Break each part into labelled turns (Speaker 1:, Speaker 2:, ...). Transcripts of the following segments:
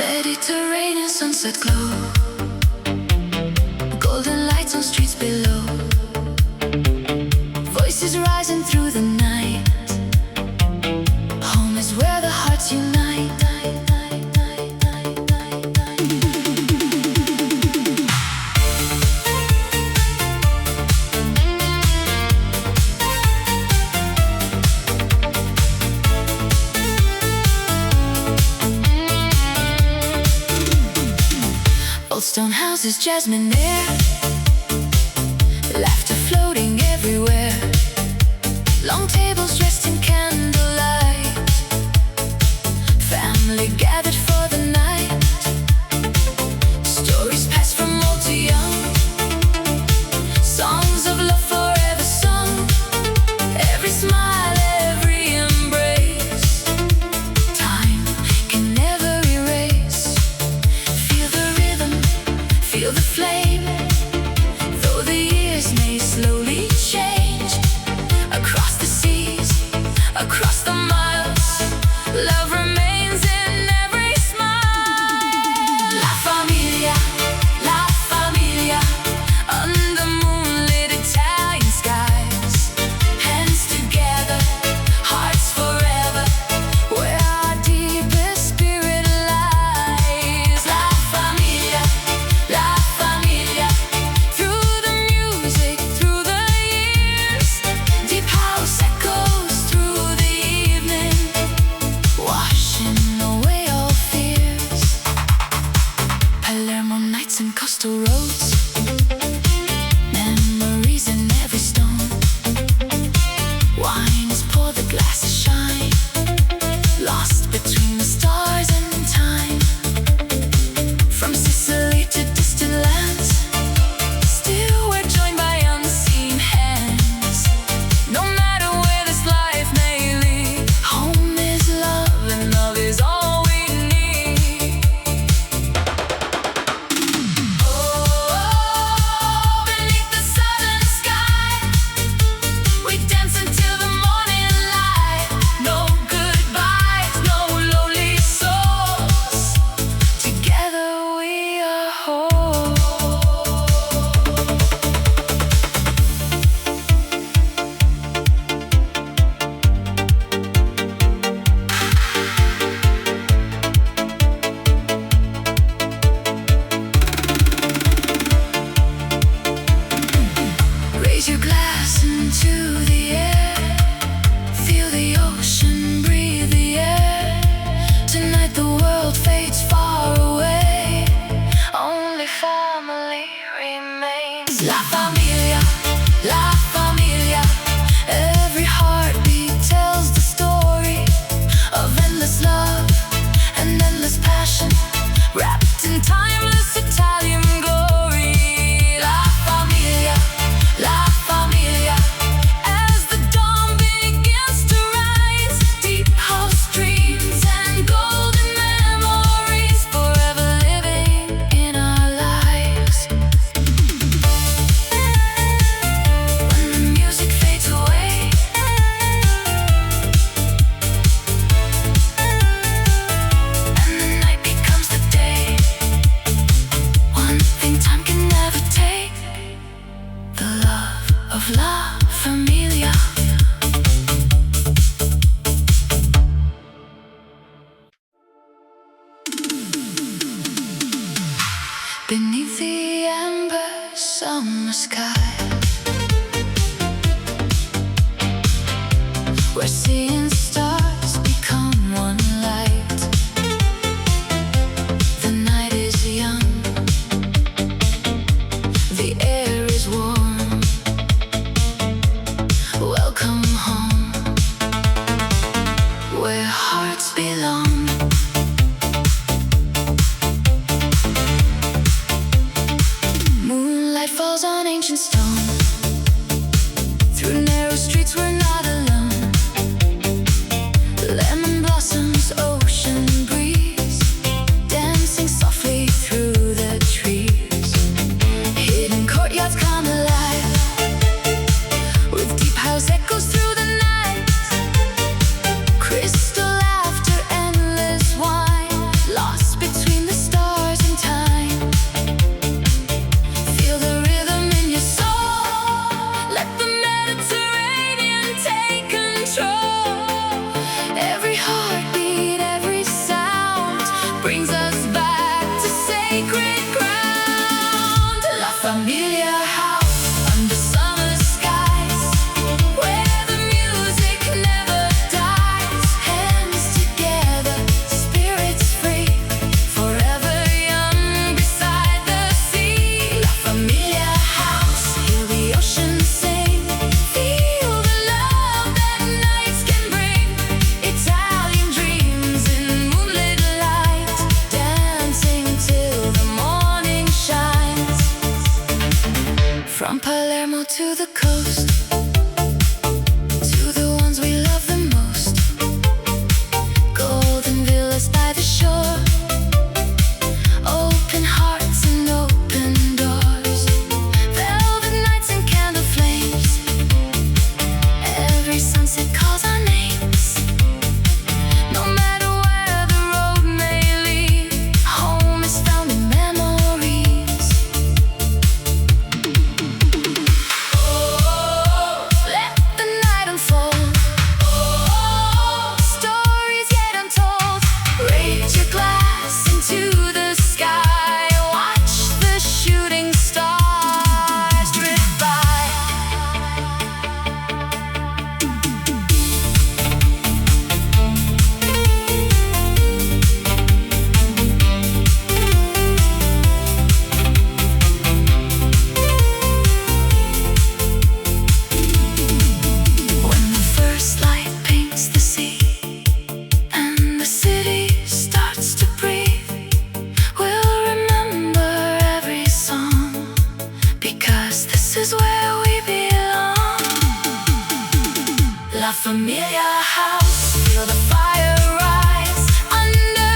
Speaker 1: Mediterranean sunset glow, golden lights on streets below, voices rising through the night. Home is where the hearts unite. Old stone houses, jasmine air, laughter floating everywhere. Long tables dressed in candlelight, family gathered for the night. Stories passed from old to young, songs of love forever sung. Every smile, every embrace, time can never erase. Feel the rhythm, feel the flame, though the years may slowly change. Across the seas, across the miles, love remains in every smile. La familia, under moonlit Italian skies. Hands together, hearts forever, where our deepest spirit lies. La familia, through the music, through the years. Deep house echoes through the evening, washing away all fears. Palermo nights and coastal roads, memories in every stone. Wines pour, the glasses shine, lost between the stars and time. From Sicily to distant lands, still we're joined by unseen hands. No matter where this life may lead, home is love and love is all we need. Oh, beneath the southern sky, we dance until the morning light. No goodbyes, no lonely souls. Together we are whole. Raise your glass into the air, feel the ocean, breathe the air. Tonight the world fades far away, only family remains. La familia, every heartbeat tells the story of endless love and endless passion, wrapped in timeless Italian glory. La familia, as the dawn begins to rise. Deep house dreams and golden memories, forever living in our lives. When the music fades away, and the night becomes the day, one thing time can never take: the love of La Familia. Beneath the amber summer sky, we're seeing stars become one light. The night is young, the air is warm. Welcome home, where hearts belong. Moonlight falls on ancient stone, through narrow streets we're not alone. Lemon blossoms, ocean breeze, dancing softly through the trees. Hidden courtyards come alive, with deep house echoes through the night. Crystal laughter, endless wine. to the coast, to the ones we love the most. Golden villas by the shore, open hearts and open doors, velvet nights and candle flames. Every sunset calls our names. No matter where the road may lead, home is found in memories. Oh, let the night unfold. Oh, stories yet untold. Raise your glass into the sky. Watch the shooting stars drift by. When the first light paints the sea and the city starts to breathe, we'll remember every song, because this is where we belong. La Familia House, feel the fire rise under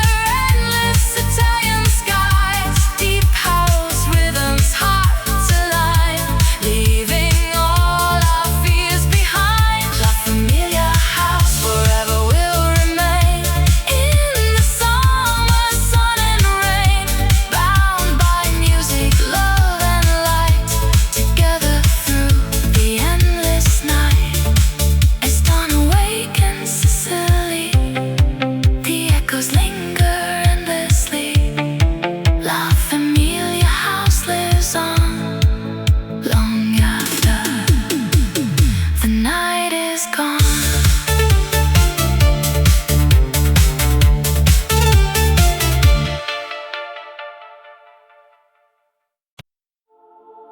Speaker 1: endless Italian skies. Deep house rhythms, hearts align, leaving all our fears behind. La Familia House forever will remain in the summer sun and rain, bound by music, love and light, together through the endless night. As dawn awakens Sicily, the echoes linger endlessly. La Familia House lives on long after the night is gone.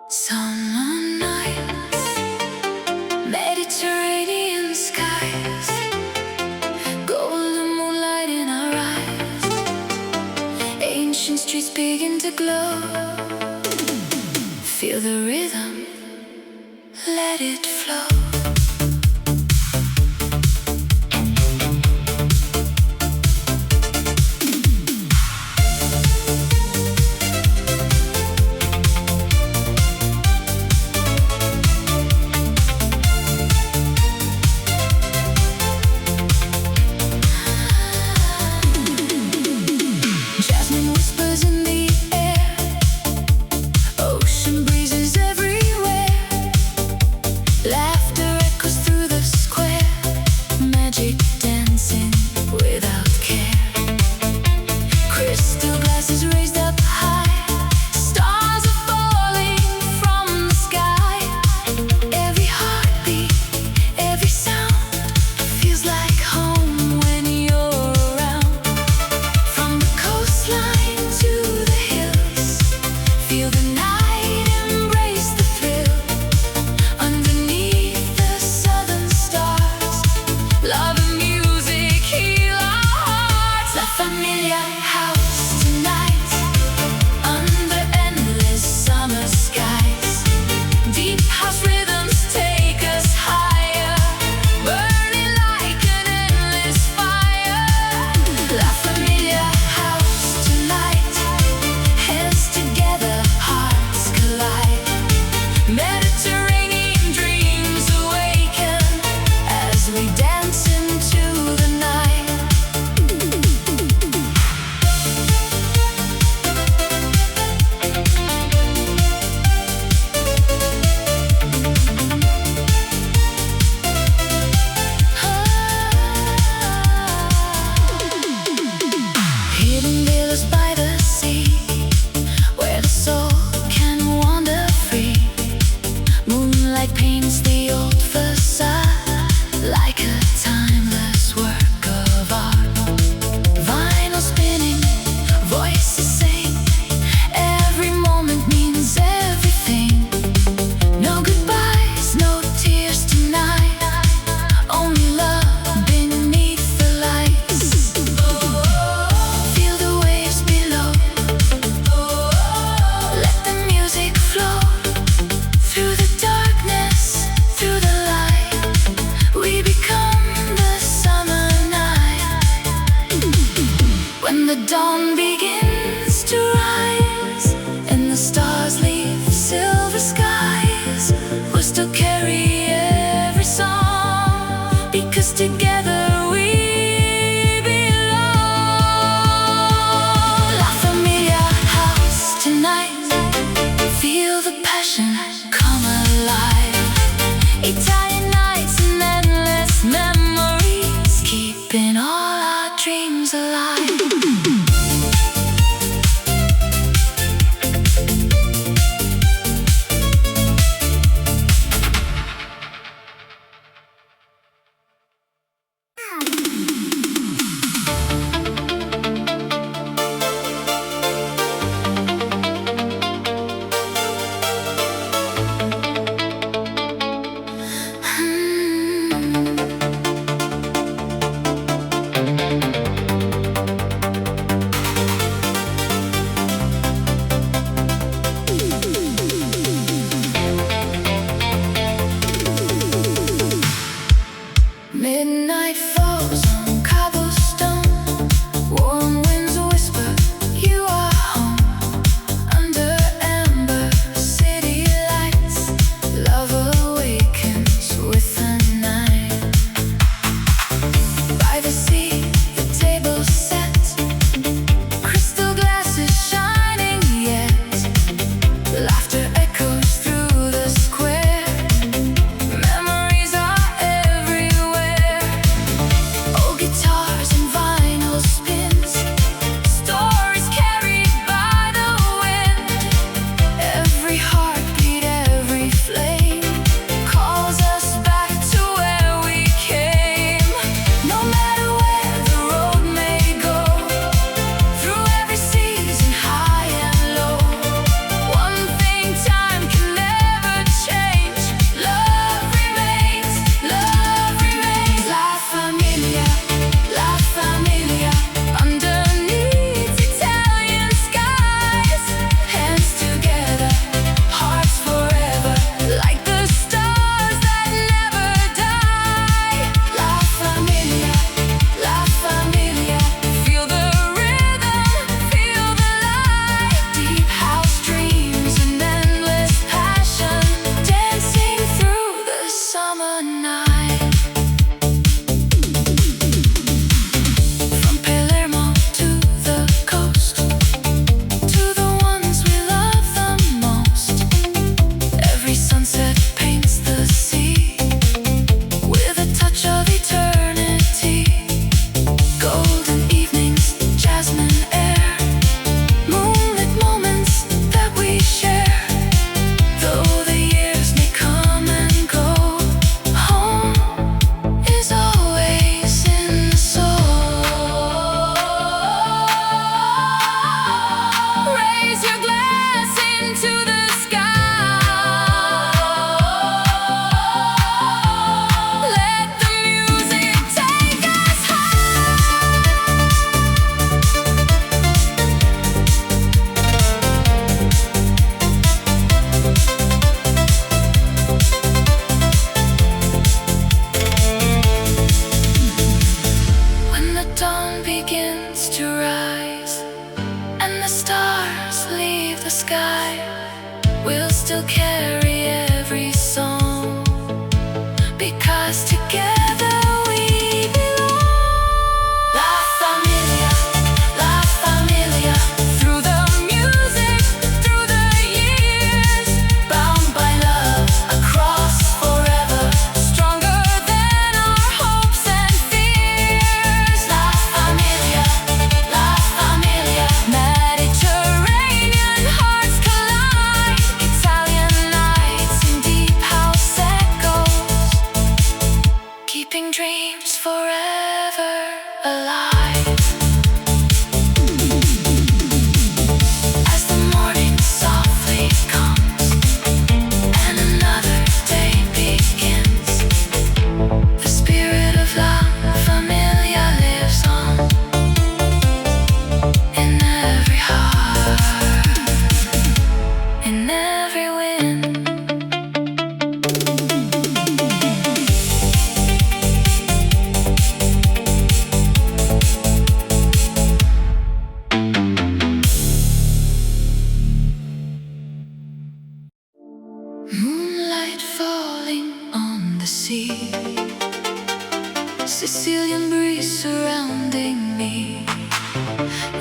Speaker 1: Summer nights, Mediterranean skies, golden moonlight in our eyes. Ancient streets begin to glow. Feel the rhythm, let it flow. Jasmine whispers in the air, ocean breezes everywhere. Laughter echoes through the square, magic dancing without care. Crystal glasses raised up high, stars are falling from the sky. Every heartbeat, every sound feels like home when you're around. From the coastline to the hills, feel the night embrace the thrill. Underneath the southern stars, love and music heal our hearts. La Familia House tonight, under endless summer skies. Deep house rhythms take us higher, burning like an endless fire. La Familia House tonight, hands together, hearts collide. Mediterranean dreams awaken as we dance into the night. When the dawn begins to rise and the stars leave silver skies, we'll still carry every song, because together we belong. La Familia house tonight, feel the passion come alive. Italian nights and endless memories, keeping all our dreams alive. Midnight falls on cobblestone, warm winds whisper you are home. Under amber city lights, love awakens with the night. By the sea, the table set, crystal glasses shining yet. Laughter echoes through the square, memories are old guitars and vinyl spins, stories carried by the wind. Every heartbeat, every flame calls us back to where we came. No matter where the road may go, through every season, high and low, one thing time can never change: love remains, love remains. La Familia, La Familia, underneath Italian skies, hands together, hearts forever, like the stars that never die. La Familia, La Familia, feel the rhythm, feel the light. Deep house dreams and endless passion, dancing through the summer night. From Palermo to the coast, to the ones we love the most, every sunset paints the sea with a touch of eternity. Golden evenings, jasmine air, moonlit moments that we share. Though the years may come and go, home is always in the soul. Raise your glass into the sky. Let the music take us when the dawn begins to rise and the stars leave the sky. We'll still carry every song, because together we belong. La Familia, La Familia, through the music, through the years, bound by love across forever, stronger than our hopes and fears. La Familia, La Familia, Mediterranean hearts collide. Italian nights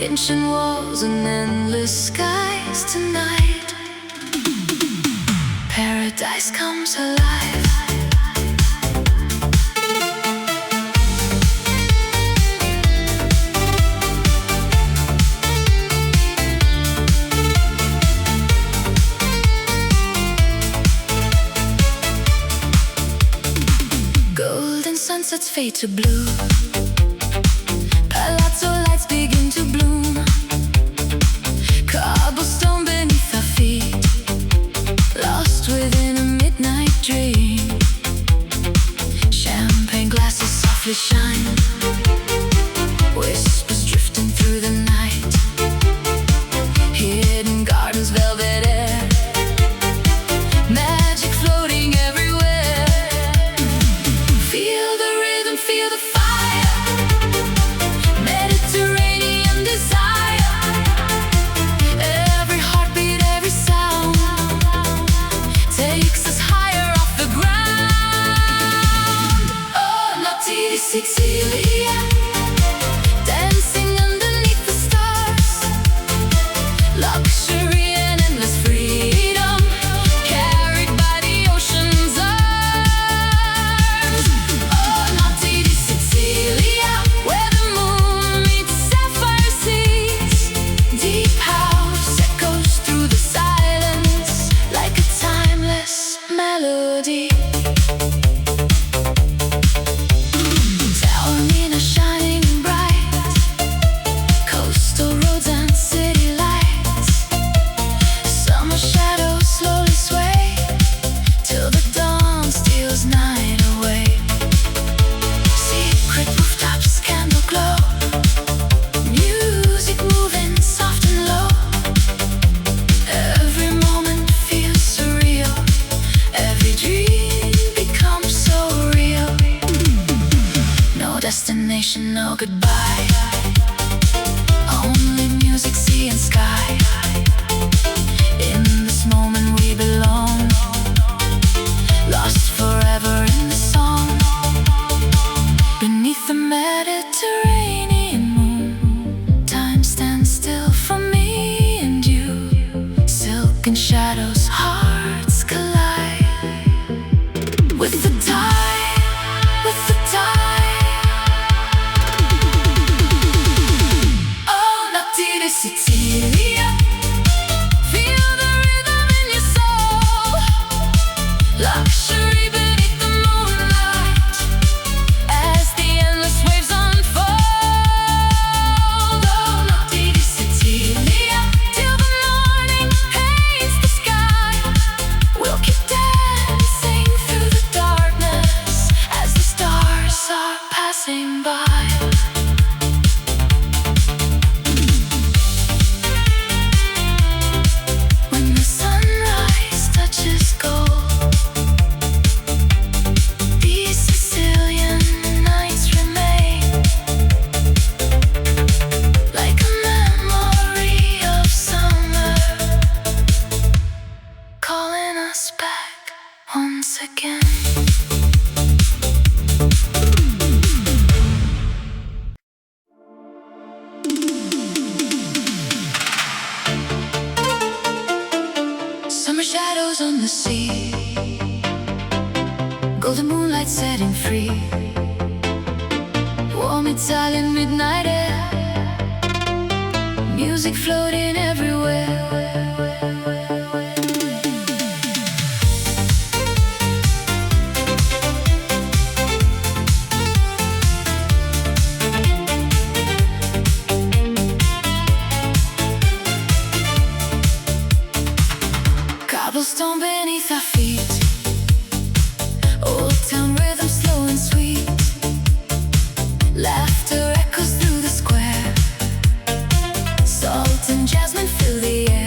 Speaker 1: Ancient walls and endless skies tonight. Paradise comes alive. Golden sunsets fade to blue. Palazzo lights begin to bloom. Cobblestone beneath our feet, lost within a midnight dream. Champagne glasses softly shine, whispers drifting through the night. Hidden gardens, velvet air, magic floating everywhere. Feel the rhythm, feel the fire, Mediterranean desire. Every heartbeat, every sound takes us higher off the ground. Oh, Notti di Sicilia, dancing underneath the stars. Luxury and endless freedom, carried by the ocean's arms. Oh, Notti di Sicilia, where the moon meets sapphire seas. Deep house echoes through the silence like a timeless melody. Taormina shining bright, coastal roads and city lights. Summer shadows slowly sway till the dawn steals night away. Secret rooftops, candle glow, music moving soft and low. Every moment feels surreal, every dream becomes so real. No destination, no goodbye, only music, sea and sky. In this moment we belong, lost forever in the song. Beneath the Mediterranean moon, time stands still for me and you. Silken shadows, hearts collide with the tide, with the tide. Oh, Notti di Sicilia, feel the rhythm in your soul. Luxury beneath the moonlight, as the endless waves unfold. Oh, Notti di Sicilia, till the morning paints the sky. We'll keep dancing through the darkness as the stars are passing by. When the sunrise touches gold, these Sicilian nights remain like a memory of summer, calling us back once again. Summer shadows on the sea, golden moonlight setting free. Warm Italian midnight air, music floating everywhere. Cobblestone beneath our feet, old town rhythm slow and sweet. Laughter echoes through the square, salt and jasmine fill the air.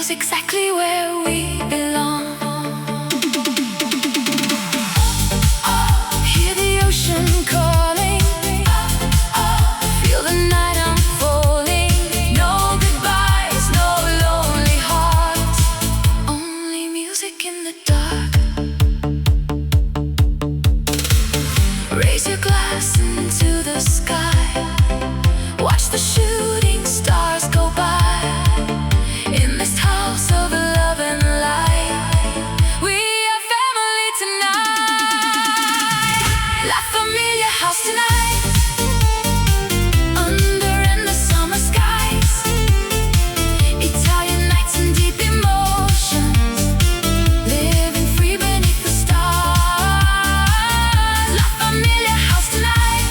Speaker 1: knows exactly where we belong. Hear the ocean calling, feel the night unfolding. No goodbyes, no lonely hearts, only music in the dark. Raise your glass into the sky, watch the shooting stars go by. In this house of love and light, we are family tonight. La Familia house tonight, under endless summer skies. Italian nights and deep emotions, living free beneath the stars. La Familia house tonight,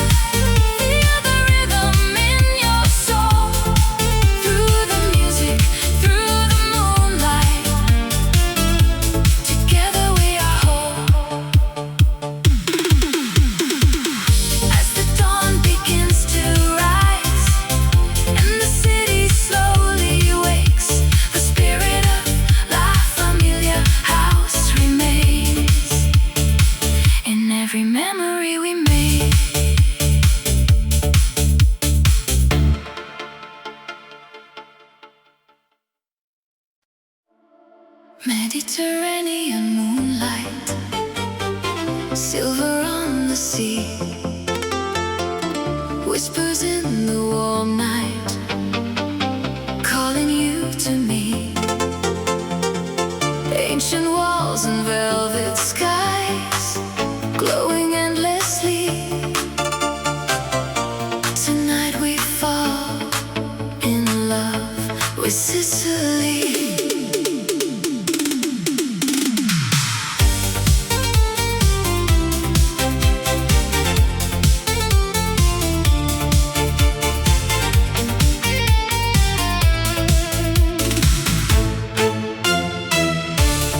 Speaker 1: feel the rhythm in your soul. Through the music, through the moonlight, together we are whole. As the dawn begins to rise and the city slowly wakes, the spirit of La Familia house remains in every memory we made. Mediterranean moonlight, silver on the sea, whispers in the warm night, calling you to me. Ancient walls and velvet skies, glowing endlessly. Tonight we fall in love with Sicily.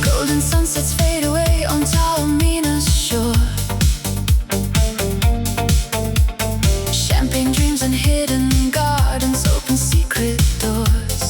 Speaker 1: Golden sunsets fade away on Taormina's shore. Champagne dreams and hidden gardens open secret doors.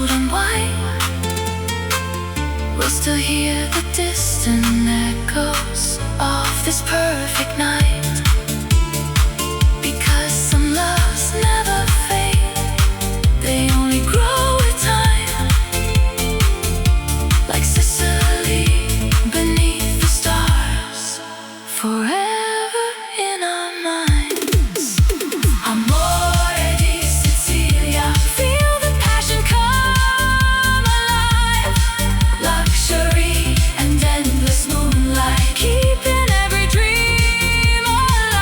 Speaker 1: gold and white. We'll still hear the distant echoes of this perfect night. Because some loves never fade, they only grow with time. Like Sicily beneath the stars, forever in our minds. Amore di Sicilia, feel the passion come alive. Luxury and endless moonlight, keeping every dream alive.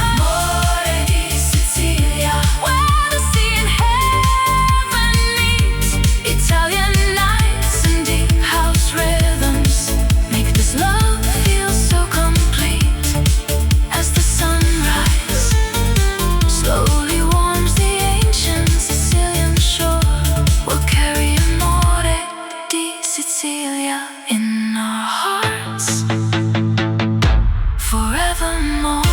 Speaker 1: Amore di Sicilia, where the sea and heaven meet. Italian nights and deep house rhythms make this love feel so complete. As the sunrise slowly warms the ancient Sicilian shore, we'll carry Amore di Sicilia in our hearts forevermore.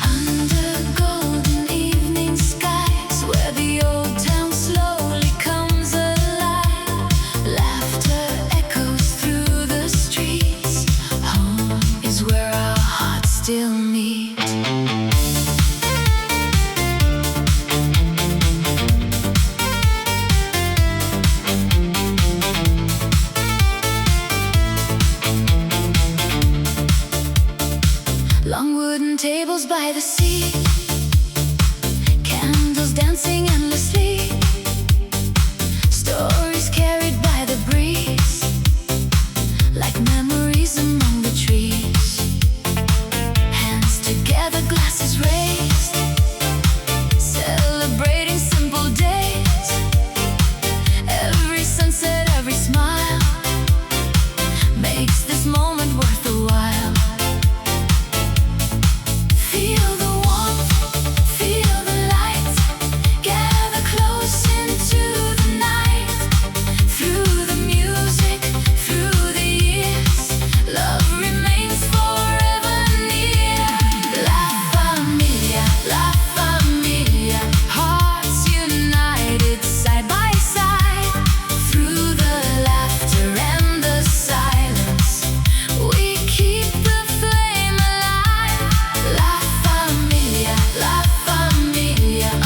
Speaker 1: Under golden evening skies, where the old town slowly comes alive, laughter echoes through the streets. Home is where our hearts still meet. Long wooden tables by the sea, candles dancing endlessly, stories carried by the breeze, like memories among the trees. Hands together, glasses raised, celebrating simple days. Every sunset, every smile makes this moment worth the while. Feel the warmth, feel the light, gather close into the night. Through the music, through the years, love remains forever near. La familia, hearts united side by side. Through the laughter and the silence, we keep the flame alive. La familia,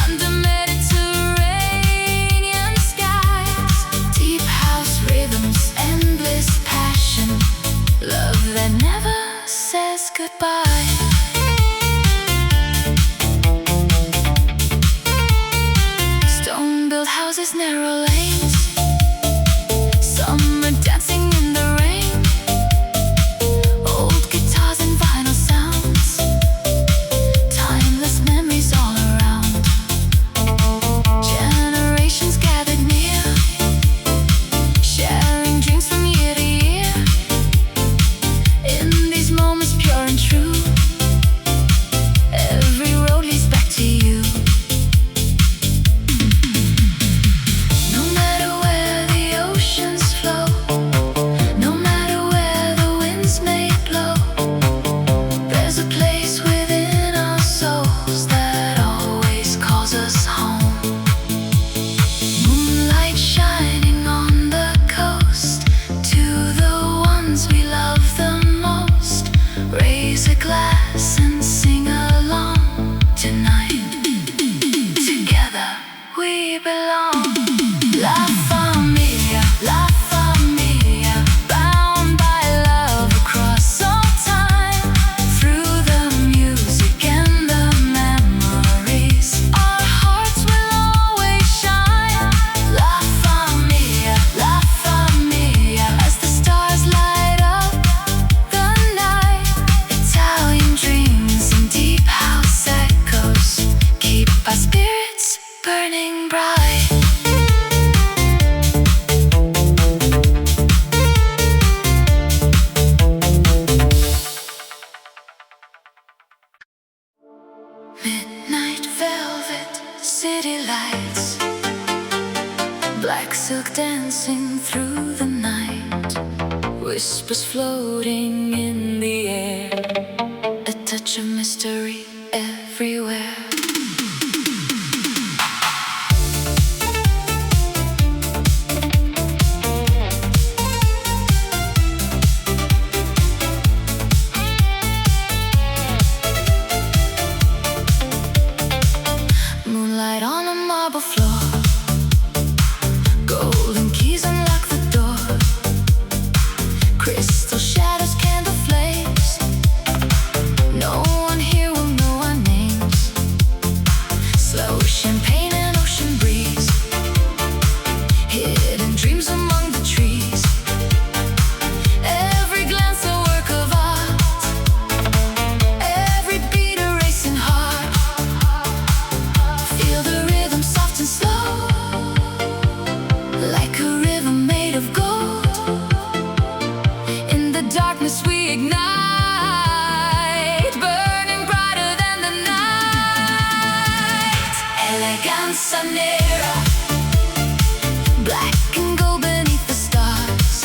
Speaker 1: under Mediterranean skies. Deep house rhythms, endless passion, love that never says goodbye. Stone-built houses, narrow lanes, summer dancing in the rain. Old guitars and vinyl sounds, timeless memories all around. Generations gathered near, sharing dreams from year to year. In these moments pure and true, every road leads back to you. whispers floating in the air, a touch of mystery everywhere. Moonlight on a marble floor, golden keys unlock the door, crystal shadows, candle flames. No one here will know our names. Slow champagne and ocean breeze, hidden dreams among the trees. Every glance a work of art, every beat a racing heart. Feel the rhythm soft and slow, like a river made of gold. In the darkness we ignite, burning brighter than the night. Elegance nera, black and gold beneath the stars.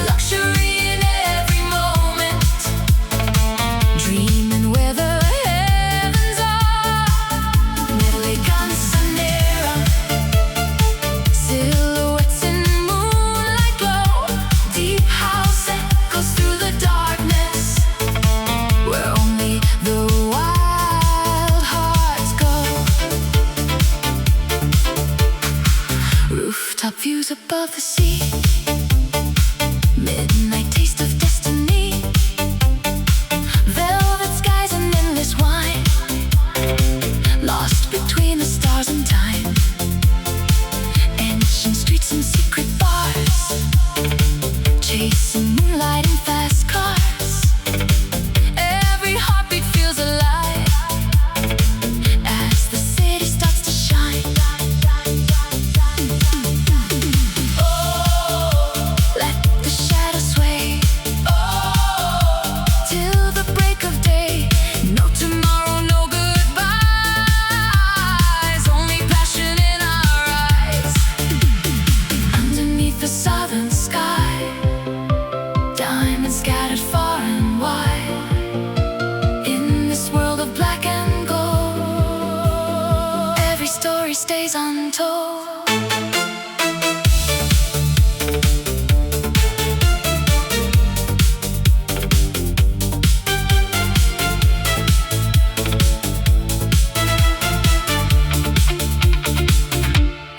Speaker 1: Luxury in every moment, dreaming where the heavens are. Elegance nera, silhouettes in moonlight glow. Deep house echoes through the darkness, where only the wild hearts go. Rooftop views above the sea, midnight taste of destiny. Velvet skies and endless wine, lost between the stars and time. Ancient streets and secret bars, chasing moonlight in fast cars. Every heartbeat feels alive as the city starts to shine. Oh, let the shadows sway, oh, till the break of day. No tomorrow, no goodbyes, only passion in our eyes. Underneath the southern sky, diamonds scattered far and wide. In this world of black and gold, every story stays untold.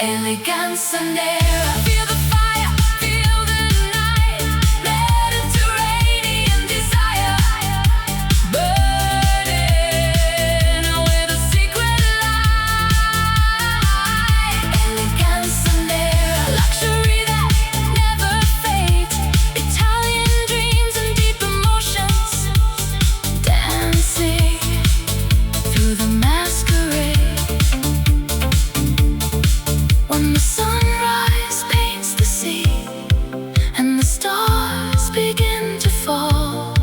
Speaker 1: Elegance nera, feel the fire, feel the night. Mediterranean desire, burning with a secret light. Elegance nera, luxury that never fades. Italian dreams and deep emotions, dancing through the masquerade. When the sunrise paints the sea and the stars begin to fall,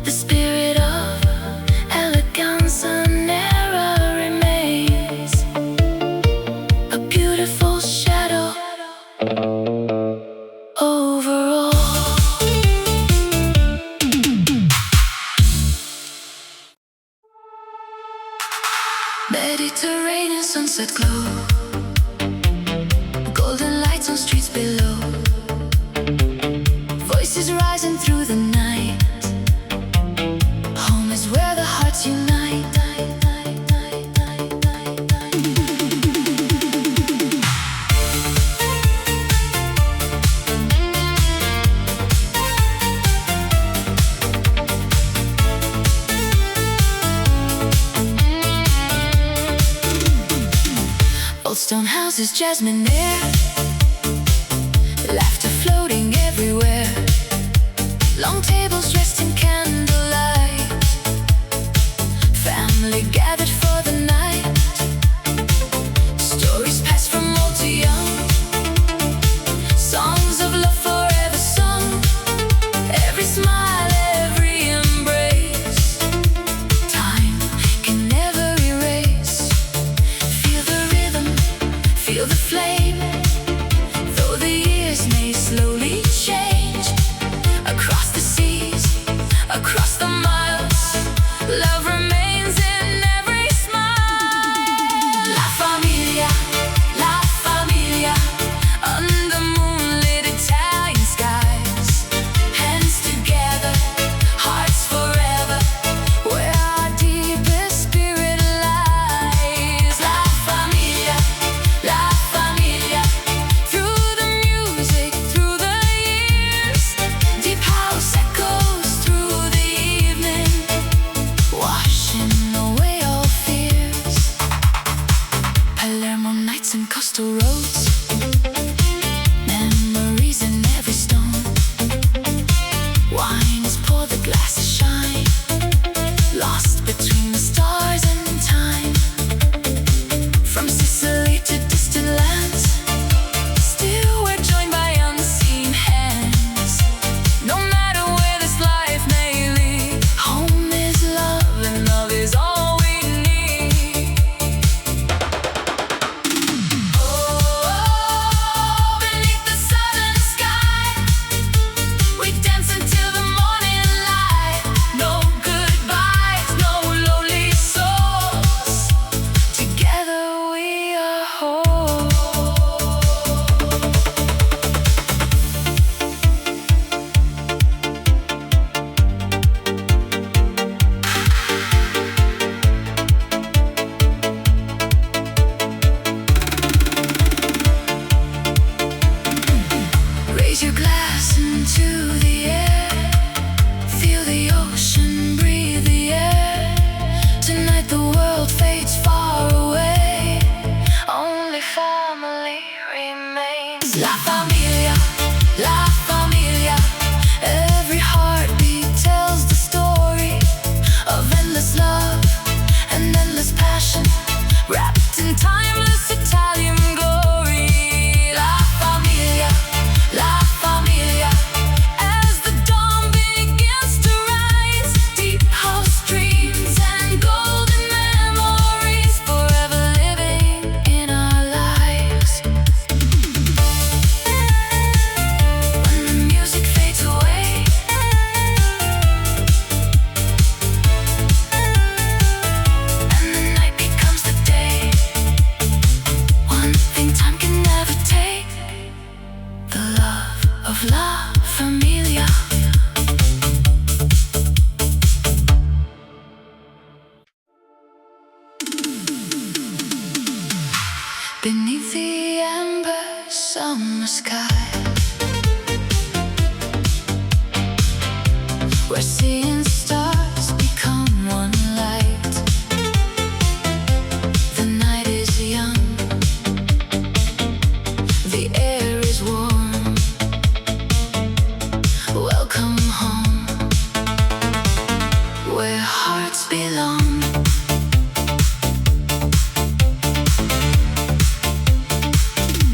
Speaker 1: the spirit of elegance nera remains, a beautiful shadow over all. Mediterranean sunset glow, golden lights on streets below. Voices rising through the night. Home is where the hearts unite. Old stone houses, jasmine air, laughter floating everywhere. Long tables dressed in candlelight, family gathered for the night. Stories passed from old to young, songs of love forever sung. Every smile, every embrace, time can never erase. Feel the rhythm, feel the flame. glass into the air. Feel the ocean, breathe the air. Tonight the world fades far away. Only family remains. La familia, la familia. Every heartbeat tells the story of endless love and endless passion, wrapped in timeless Italian glory. La familia, la familia. As the dawn begins to rise, deep house dreams and golden memories forever living in our lives. When the music fades away, and the night becomes the day, one thing time can never take: the love of La Familia. Beneath the amber summer sky, where sea and stars become one light. The night is young, the air is warm. Welcome home, where hearts belong.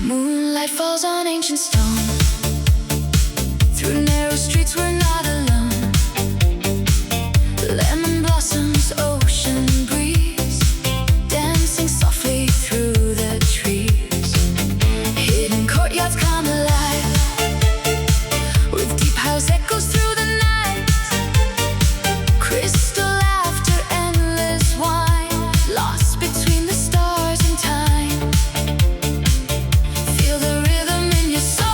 Speaker 1: Moonlight falls on ancient stone. Through narrow streets we're not alone. Lemon blossoms, ocean breeze, dancing softly through the trees. Hidden courtyards come alive, with deep house echoes through the night. Crystal laughter, endless wine, lost between the stars and time. Feel the rhythm in your soul.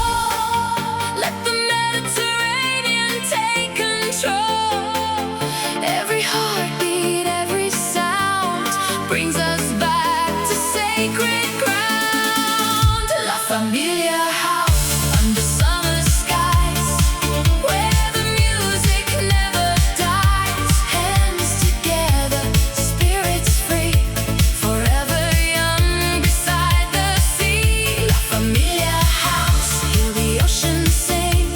Speaker 1: Let the Mediterranean take control. Every heartbeat, every sound brings us back to sacred ground. La Familia house under summer skies, where the music never dies. Hands together, spirits free, forever young beside the sea. La Familia house, hear the ocean sing.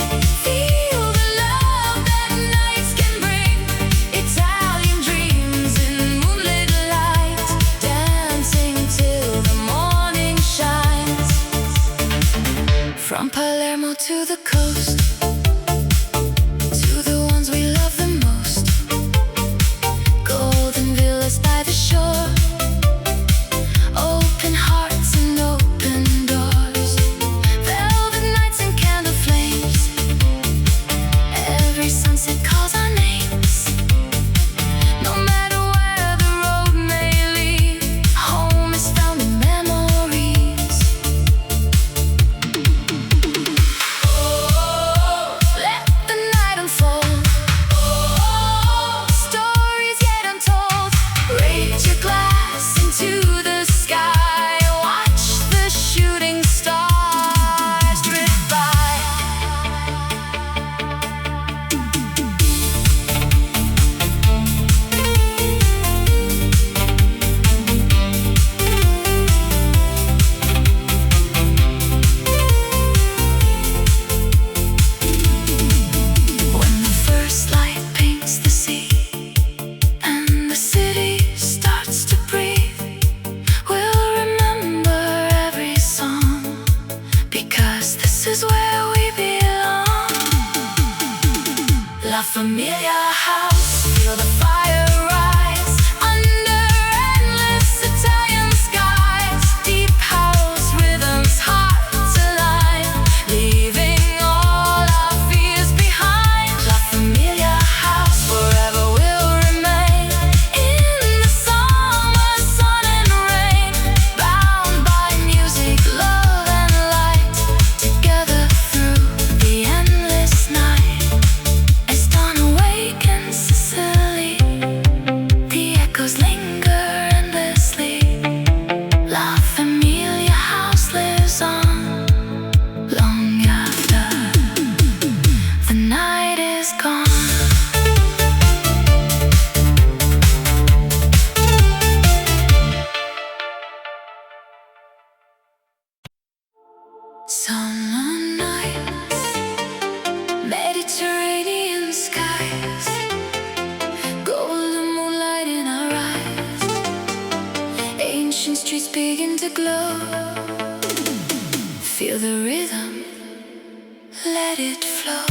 Speaker 1: Feel the love that nights can bring. Italian dreams in moonlit light, dancing till the morning shines. From Palermo to the coast, to the ones we love the most. Golden villas by the shore, open hearts and open doors. Velvet nights and candle flames, every sunset calls our names. No matter where the road may lead, home is found in memories. Oh, let the night unfold. Oh, stories yet untold. Raise your glass into the sky. Watch the shooting stars drift by. When the first light paints the sea and the city starts to breathe, we'll remember every song, because this is where we belong. La Familia house, feel the fire rise under endless Italian skies. Deep house rhythms, hearts align, leaving all our fears behind. La Familia house, forever will remain in the summer sun and rain, bound by music, love and light, together through the endless night. As dawn awakens Sicily, begin to glow. Feel the rhythm, let it flow.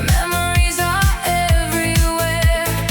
Speaker 2: Memories are everywhere.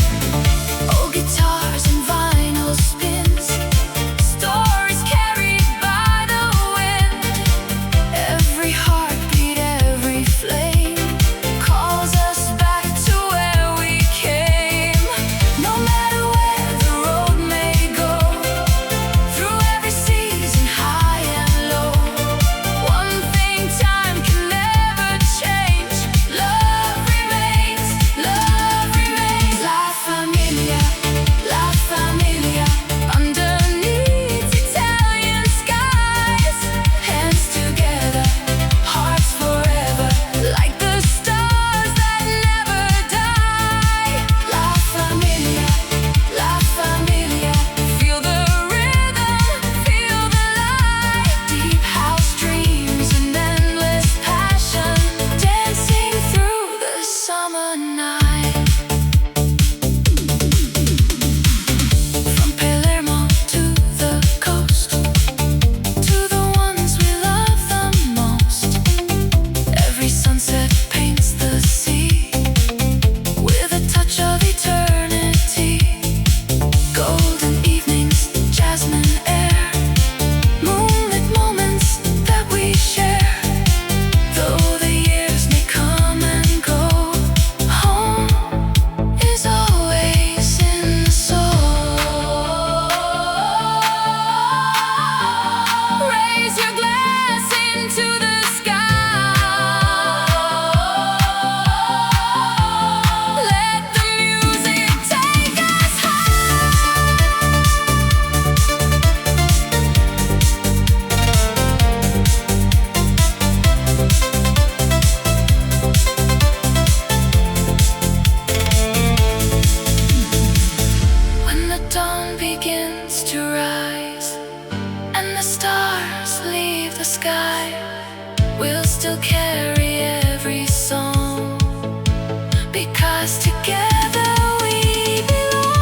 Speaker 1: because together we belong.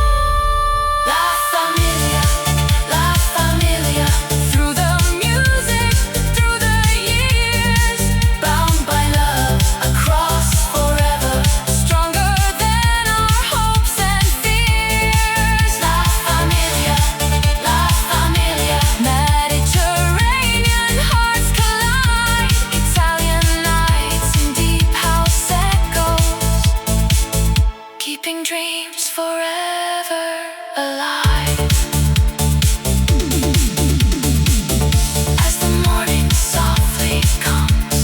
Speaker 1: La familia, la familia. Through the music, through the years, bound by love across forever, stronger than our hopes and fears. La familia, la familia. Mediterranean hearts collide, Italian nights in deep house echoes, keeping dreams forever alive. As the morning softly comes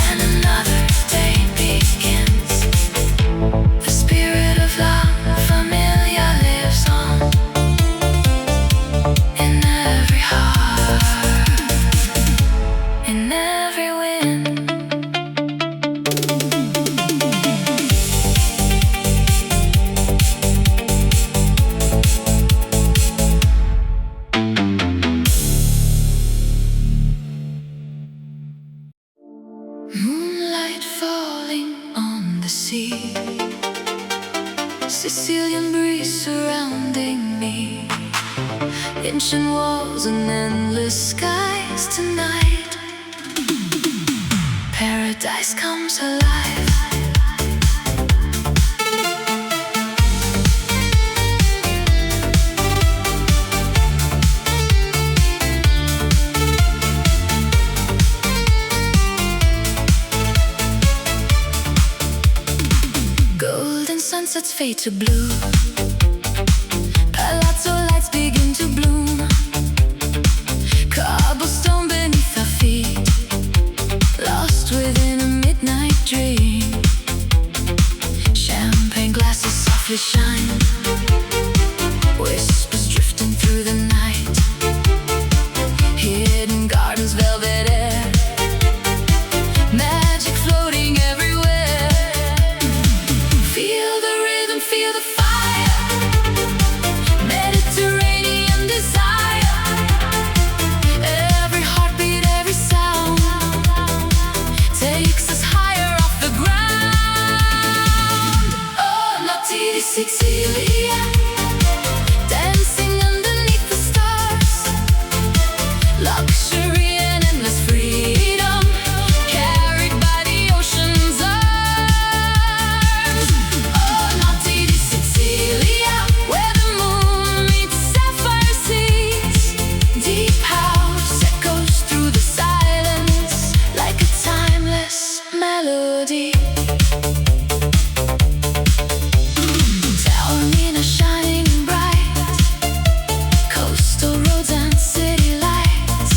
Speaker 1: and another day begins, the spirit of La Familia lives on in every heart, in every wind. Moonlight falling on the sea, Sicilian breeze surrounding me, ancient walls and endless skies tonight. Paradise comes alive. Golden sunsets fade to blue, palazzo lights begin to bloom, cobblestone beneath our feet, lost within a midnight dream. Champagne glasses softly shine, whispers drifting through the night, hidden gardens, velvet air, magic floating everywhere. Feel the rhythm, feel the fire, Mediterranean desire. Every heartbeat, every sound takes us higher off the ground. Oh, Notti di Sicilia, dancing underneath the stars, luxury and endless freedom, carried by the ocean's arms. Oh, Notti di Sicilia, where the moon meets sapphire seas, deep house echoes through the silence like a timeless melody. Taormina shining bright, coastal roads and city lights,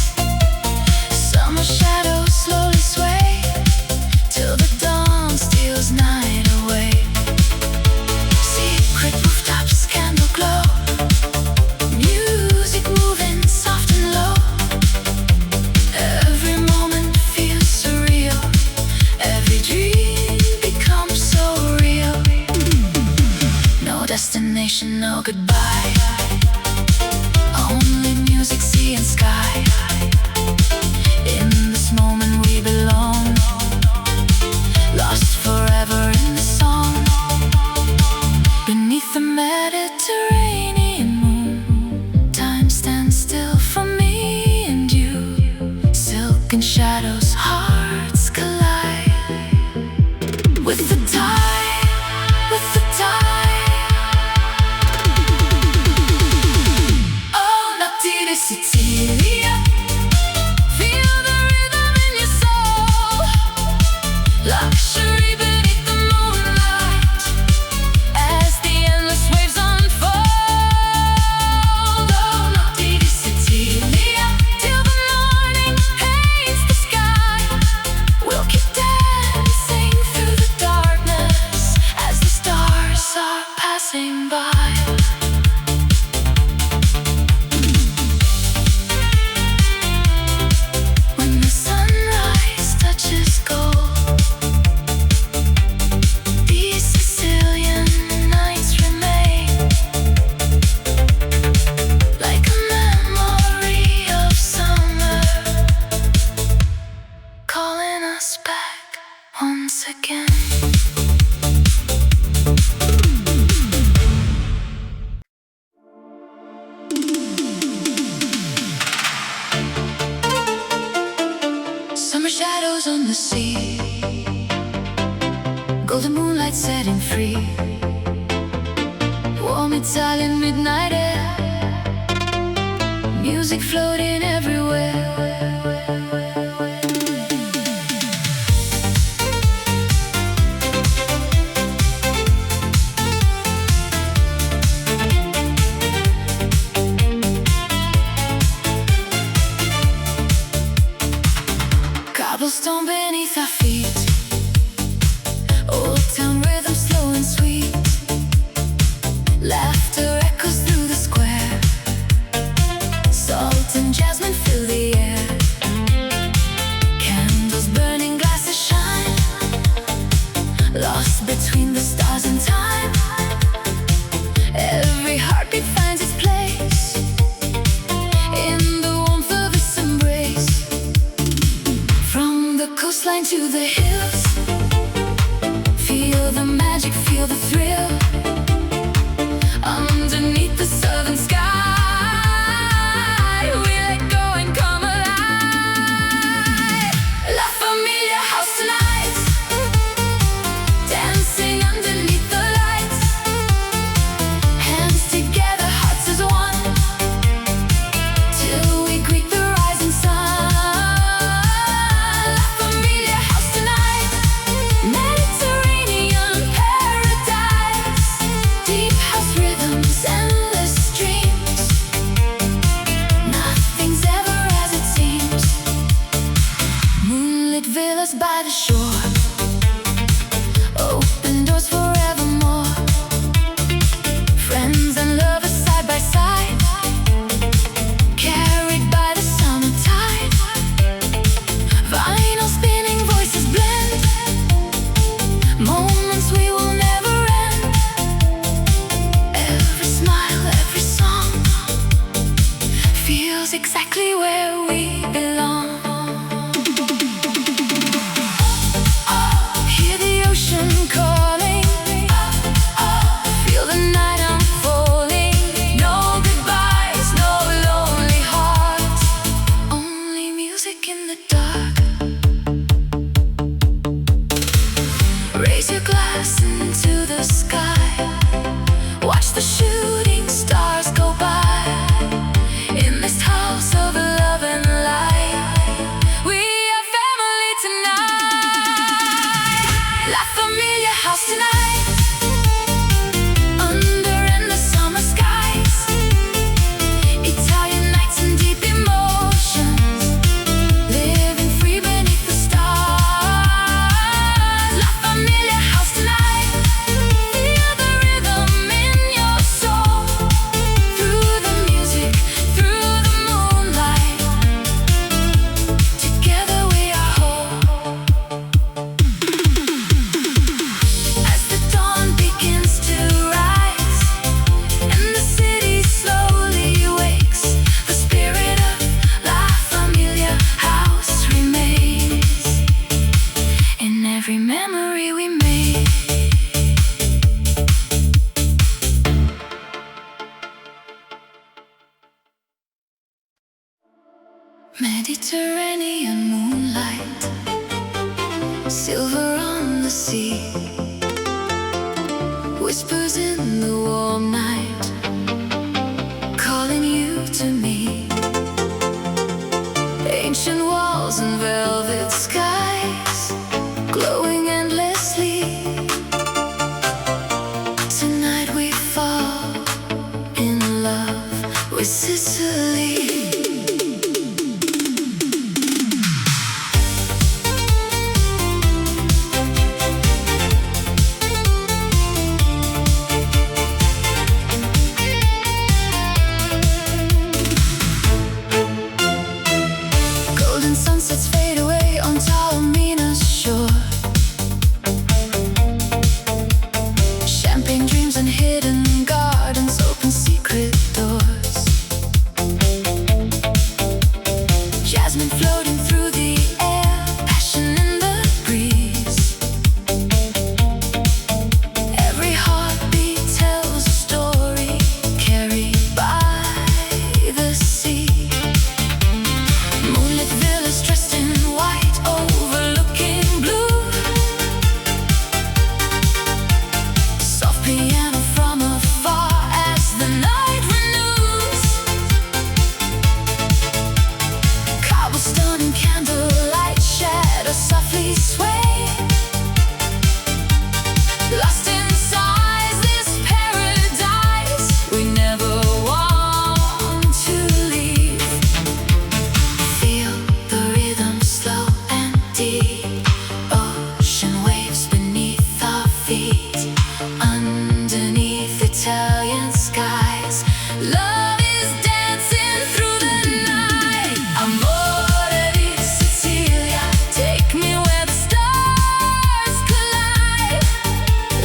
Speaker 1: summer shadows slowly sway till the dawn steals night away. Secret rooftops, candle glow, music moving soft and low. Every moment feels surreal, every dream becomes so real. No destination, no goodbye, only music, sea and sky. In this moment we belong, lost forever in the song. Beneath the Mediterranean moon, time stands still for me and you. Silken shadows, hearts collide with the tide, with the tide. Oh, Notti di Sicilia, setting free. Warm Italian midnight air, music floating everywhere. Cobblestone beneath our feet, old town rhythm slow and sweet. Laughter echoes through the square, salt and jasmine fill the air. Candles burning, glasses shine, lost between the stars and time. Every heartbeat finds its place in the warmth of its embrace. From the coastline to the hills, feel the magic, feel the thrill. Underneath the southern sky, we let go and come alive. La Familia house tonight, dancing underneath the lights. Hands together, hearts as one, till we greet the rising sun. La Familia house tonight, Mediterranean paradise. Deep house rhythms, endless dreams. Nothing's ever as it seems. Moonlit villas by the shore, open doors forevermore. Friends and lovers side by side, carried by the summer tide. Vinyl spinning, voices blend, moments we will never end. Every smile, every song feels exactly where we belong. Hear the ocean calling, feel the night unfolding. No goodbyes, no lonely hearts, only music in the dark. Raise your glass into the sky, watch the shooting stars go by. In this house of love and light, we are family tonight. La Familia house tonight, under endless summer skies. Italian nights and deep emotions, living free beneath the stars. La Familia house tonight, feel the rhythm in your soul. Through the music, through the moonlight, together we are whole. As the dawn begins to rise and the city slowly wakes, the spirit of La Familia house remains in every memory we made. Mediterranean moonlight, silver on the sea, whispers in the warm night, calling you to me. Ancient walls and velvet skies, glowing endlessly. Tonight we fall in love with Sicily. feet underneath Italian skies. Love is dancing through the night. Amore di Sicilia, take me where the stars collide.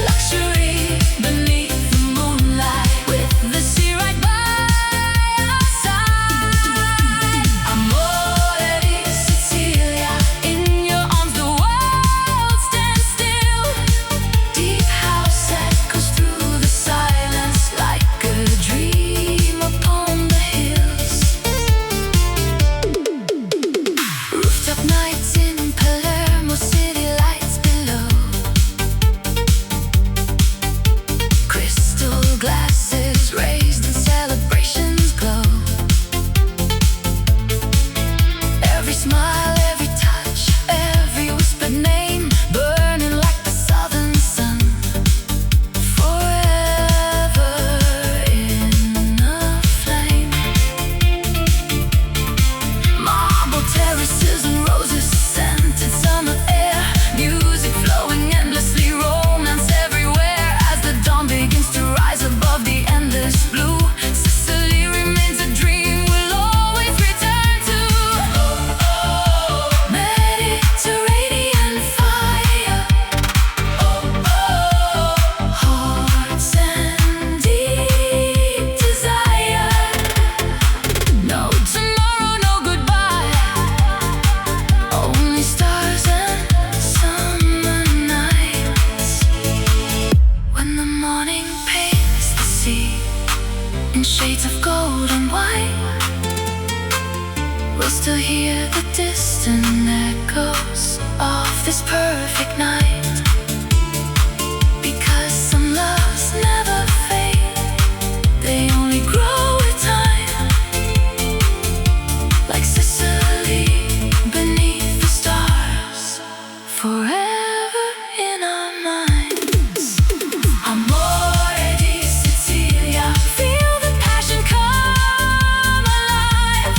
Speaker 1: Luxury beneath the moonlight, with the sea right by our side. Amore di Sicilia, in your arms the world stands still. Deep house echoes through the silence like a dream upon the hills. Rooftop nights in Palermo, city lights below. Crystal glasses raised and celebrations glow. Every smile, every touch, every whispered name, burning like the southern sun. Forever in a flame. Marble terraces and roses, scented summer air, music flowing endlessly, romance everywhere. As the dawn begins to rise above the endless blue, Sicily remains a dream we'll always return to. Oh, oh, Mediterranean fire. Oh, oh, hearts and deep desire. No tomorrow, no goodbye, only stars and summer nights. When the morning paints the sea in shades of gold and white, we'll still hear the distant echoes of this perfect night. Because some loves never fade, they only grow with time. Like Sicily beneath the stars, forever in our minds. Amore di Sicilia, feel the passion come alive.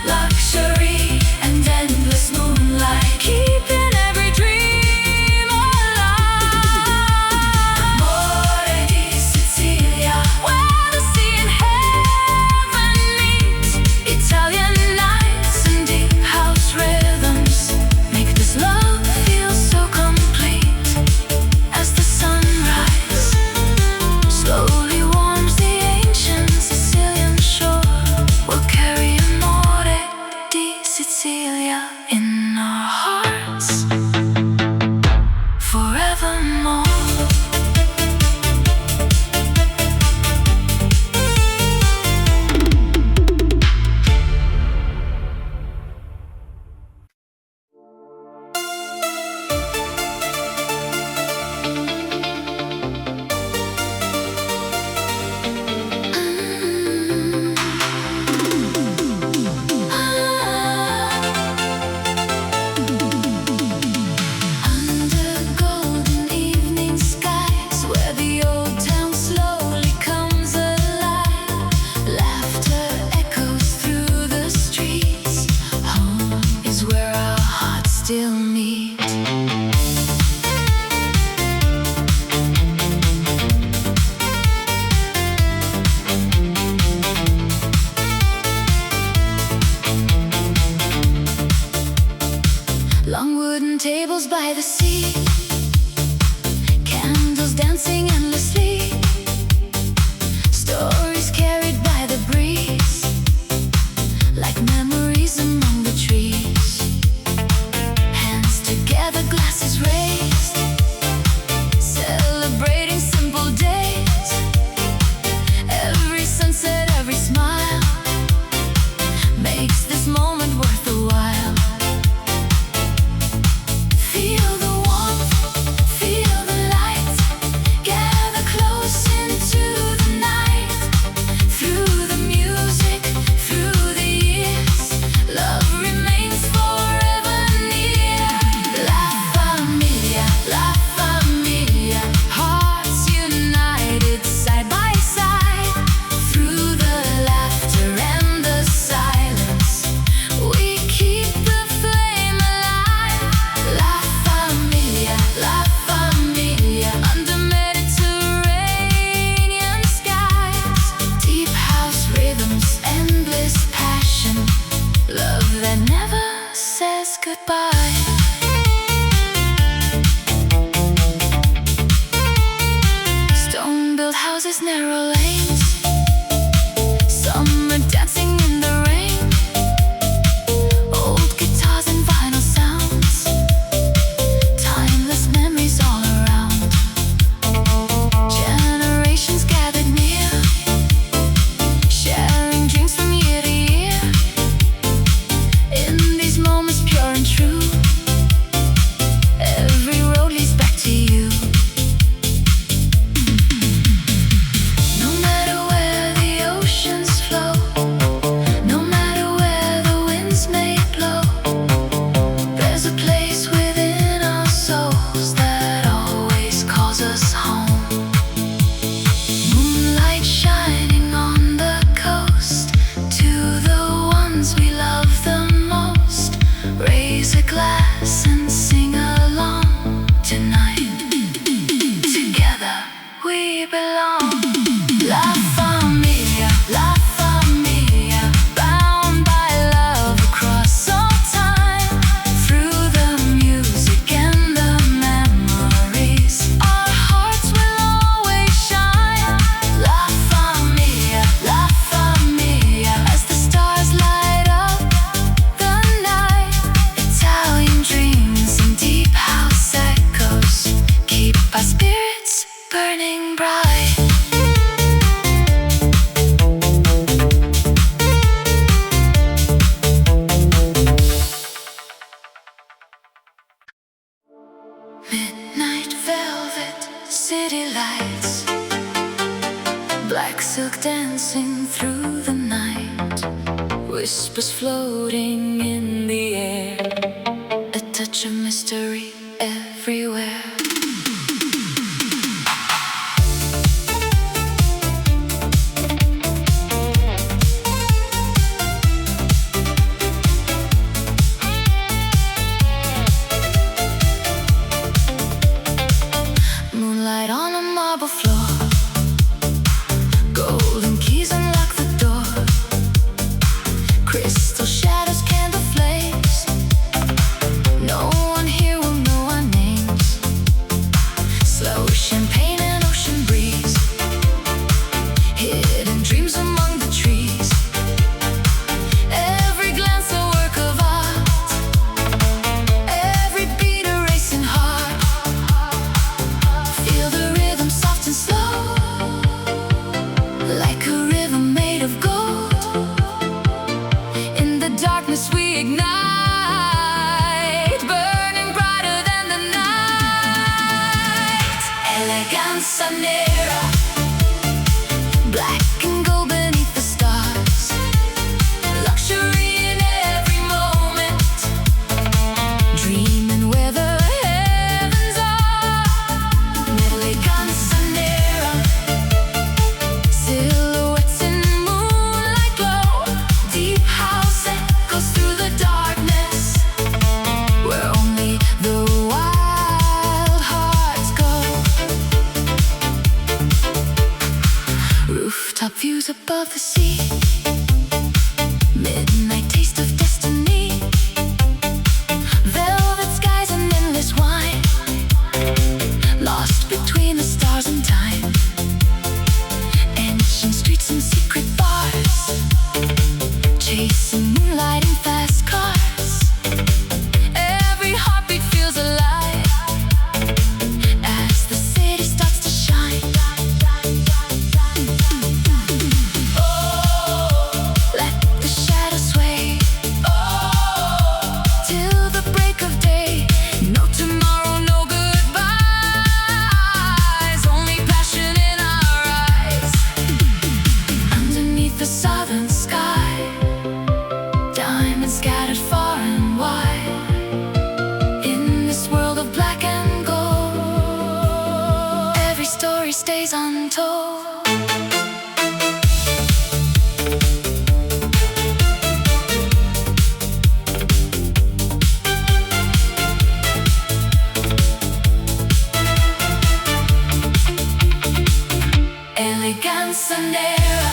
Speaker 1: Luxury and endless moonlight, keeping every dream alive. Amore di Sicilia, where the sea and heaven meet. Italian nights and deep house rhythms make this love feel so complete. As the sunrise slowly warms the ancient Sicilian shore, we'll carry Amore di Sicilia in our hearts forevermore. Under golden evening skies, where the old town slowly comes alive. Laughter echoes through the streets. Home is where our hearts still meet. Long wooden tables by the sea, candles dancing endlessly, stories carried by the breeze, like memories among the trees. Hands together, glasses raised, celebrating simple days. Every sunset, every smile makes this moment worth the while. Feel the warmth, feel the light, houses, narrow lanes, summer dancing in the rain, old guitars and vinyl sounds, timeless memories all around. Generations gathered near, sharing dreams from year to year. In these moments pure and true, every road leads back to you. No matter where the oceans flow, no matter where the winds may blow, there's a place within our souls that always calls us home. Moonlight shining on the coast, to the ones we love the most. Raise a glass and sing along tonight. Together we belong. La familia, bound by love across all time. Through the music and the memories, our hearts will always shine. La familia, as the stars light up the night. Italian dreams and deep house echoes keep our spirits burning bright. Midnight velvet, city lights, black silk dancing through the night, whispers floating in the air, a touch of mystery everywhere. Moonlight on a marble floor, golden keys unlock the door, crystal shadows, candle flames. No one here will know our names. Slow champagne and ocean breeze, hidden dreams among the trees. Every glance a work of art, every beat a racing heart. Feel the rhythm soft and slow, like a river made of gold. In the darkness we ignite, burning brighter than the night. Elegance nera, black and gold beneath the stars. Luxury in every moment, dreaming where the heavens are. Elegance nera, silhouettes in moonlight glow, deep house echoes through the darkness, where only the wild hearts go. Rooftop views above the sea, midnight taste of destiny. Velvet skies and endless wine, lost between the stars and time. Ancient streets and secret bars, chasing moonlight in fast cars. Every heartbeat feels alive as the city starts to shine. Oh, let the shadows sway, till the break of day. No tomorrow, no goodbyes, only passion in our eyes. Underneath the southern sky, diamonds scattered far and wide. In this world of black and gold, every story stays untold. Elegance nera,